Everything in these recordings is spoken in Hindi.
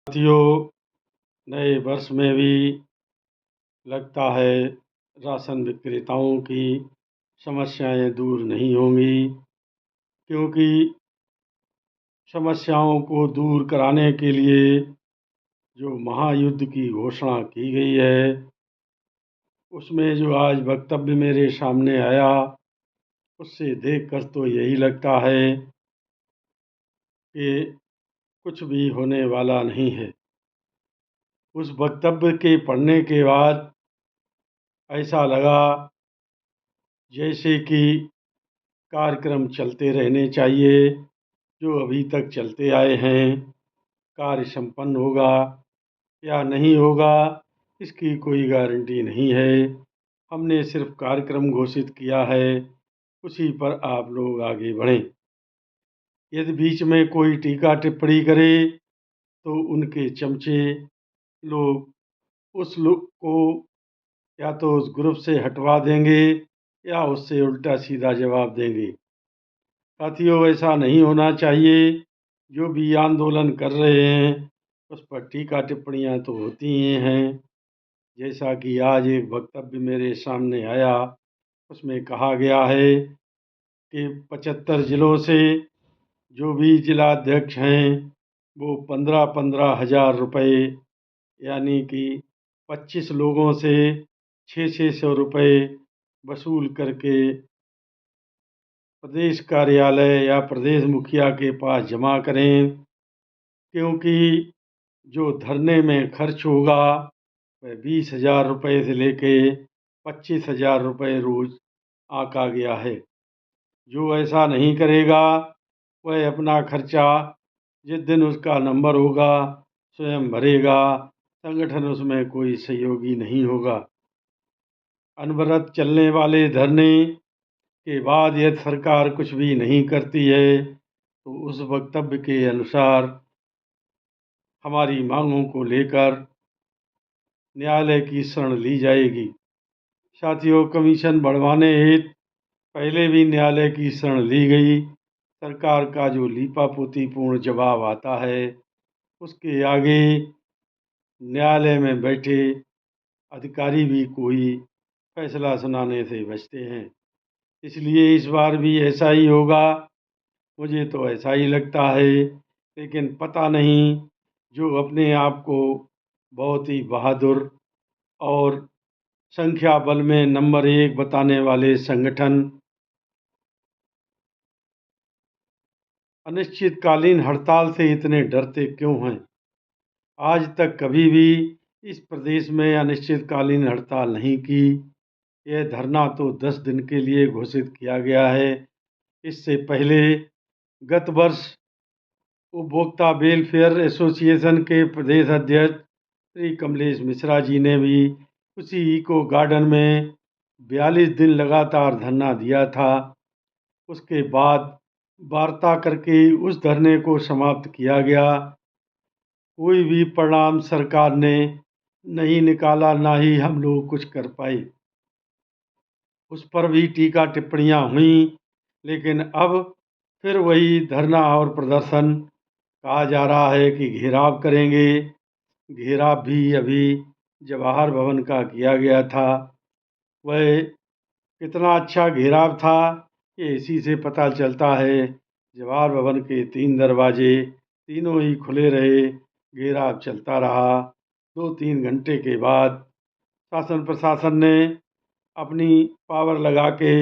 साथियों, नए वर्ष में भी लगता है राशन विक्रेताओं की समस्याएं दूर नहीं होंगी, क्योंकि समस्याओं को दूर कराने के लिए जो महायुद्ध की घोषणा की गई है, उसमें जो आज वक्तव्य मेरे सामने आया, उससे देखकर तो यही लगता है कि कुछ भी होने वाला नहीं है। उस वक्तव्य के पढ़ने के बाद ऐसा लगा जैसे कि कार्यक्रम चलते रहने चाहिए, जो अभी तक चलते आए हैं। कार्य संपन्न होगा या नहीं होगा, इसकी कोई गारंटी नहीं है। हमने सिर्फ कार्यक्रम घोषित किया है, उसी पर आप लोग आगे बढ़ें। यदि बीच में कोई टीका टिप्पणी करे तो उनके चमचे लोग उस लोग को या तो उस ग्रुप से हटवा देंगे या उससे उल्टा सीधा जवाब देंगे। साथियों, ऐसा नहीं होना चाहिए। जो भी आंदोलन कर रहे हैं उस पर टीका टिप्पणियां तो होती ही हैं। जैसा कि आज एक वक्तव्य मेरे सामने आया, उसमें कहा गया है कि 75 जिलों से जो भी जिलाध्यक्ष हैं वो 15,000 यानी कि 25 लोगों से 600 रुपये वसूल करके प्रदेश कार्यालय या प्रदेश मुखिया के पास जमा करें, क्योंकि जो धरने में खर्च होगा वह 20,000 से लेके 25,000 रोज आका गया है। जो ऐसा नहीं करेगा वह अपना खर्चा जिस दिन उसका नंबर होगा स्वयं भरेगा, संगठन उसमें कोई सहयोगी नहीं होगा। अनवरत चलने वाले धरने के बाद यदि सरकार कुछ भी नहीं करती है तो उस वक्तव्य के अनुसार हमारी मांगों को लेकर न्यायालय की शरण ली जाएगी। साथियों, कमीशन बढ़वाने हेतु पहले भी न्यायालय की शरण ली गई। सरकार का जो लीपापोतीपूर्ण जवाब आता है उसके आगे न्यायालय में बैठे अधिकारी भी कोई फैसला सुनाने से बचते हैं। इसलिए इस बार भी ऐसा ही होगा, मुझे तो ऐसा ही लगता है। लेकिन पता नहीं, जो अपने आप को बहुत ही बहादुर और संख्या बल में नंबर 1 बताने वाले संगठन अनिश्चितकालीन हड़ताल से इतने डरते क्यों हैं? आज तक कभी भी इस प्रदेश में अनिश्चितकालीन हड़ताल नहीं की। यह धरना तो 10 दिन के लिए घोषित किया गया है। इससे पहले गत वर्ष उपभोक्ता वेलफेयर एसोसिएशन के प्रदेश अध्यक्ष श्री कमलेश मिश्रा जी ने भी उसी इको गार्डन में 42 दिन लगातार धरना दिया था। उसके बाद वार्ता करके उस धरने को समाप्त किया गया। कोई भी परिणाम सरकार ने नहीं निकाला, ना ही हम लोग कुछ कर पाए। उस पर भी टीका टिप्पणियां हुई, लेकिन अब फिर वही धरना और प्रदर्शन। कहा जा रहा है कि घेराव करेंगे। घेराव भी अभी जवाहर भवन का किया गया था। वह कितना अच्छा घेराव था ये इसी से पता चलता है। जवाहर भवन के 3 दरवाजे तीनों ही खुले रहे, घेराव चलता रहा। 2-3 घंटे के बाद शासन प्रशासन ने अपनी पावर लगा के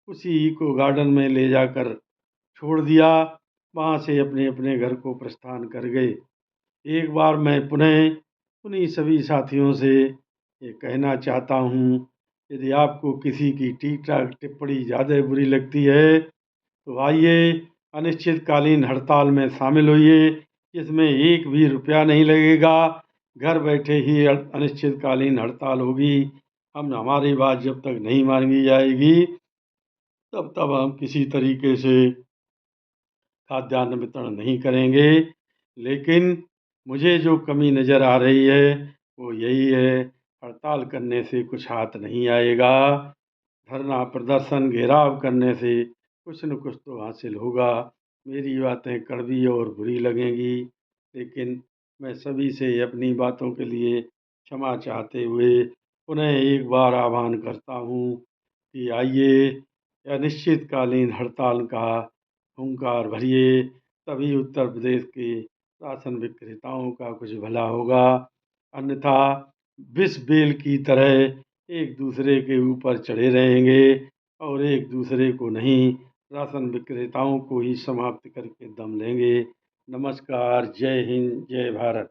उसी इको गार्डन में ले जाकर छोड़ दिया। वहाँ से अपने अपने घर को प्रस्थान कर गए। एक बार मैं पुनः उन्हीं सभी साथियों से ये कहना चाहता हूँ, यदि आपको किसी की टीका टिप्पणी ज़्यादा बुरी लगती है तो आइए अनिश्चितकालीन हड़ताल में शामिल होइए। इसमें एक भी रुपया नहीं लगेगा। घर बैठे ही अनिश्चितकालीन हड़ताल होगी। हमारी बात जब तक नहीं मानी जाएगी तब तक हम किसी तरीके से खाद्यान्न वितरण नहीं करेंगे। लेकिन मुझे जो कमी नज़र आ रही है वो यही है, हड़ताल करने से कुछ हाथ नहीं आएगा। धरना प्रदर्शन घेराव करने से कुछ न कुछ तो हासिल होगा। मेरी बातें कड़वी और बुरी लगेंगी, लेकिन मैं सभी से अपनी बातों के लिए क्षमा चाहते हुए पुनः एक बार आह्वान करता हूँ कि आइए अनिश्चितकालीन हड़ताल का हुंकार भरिए, तभी उत्तर प्रदेश के राशन विक्रेताओं का कुछ भला होगा। अन्यथा विष बेल की तरह एक दूसरे के ऊपर चढ़े रहेंगे और एक दूसरे को नहीं, राशन विक्रेताओं को ही समाप्त करके दम लेंगे। नमस्कार, जय हिंद, जय भारत।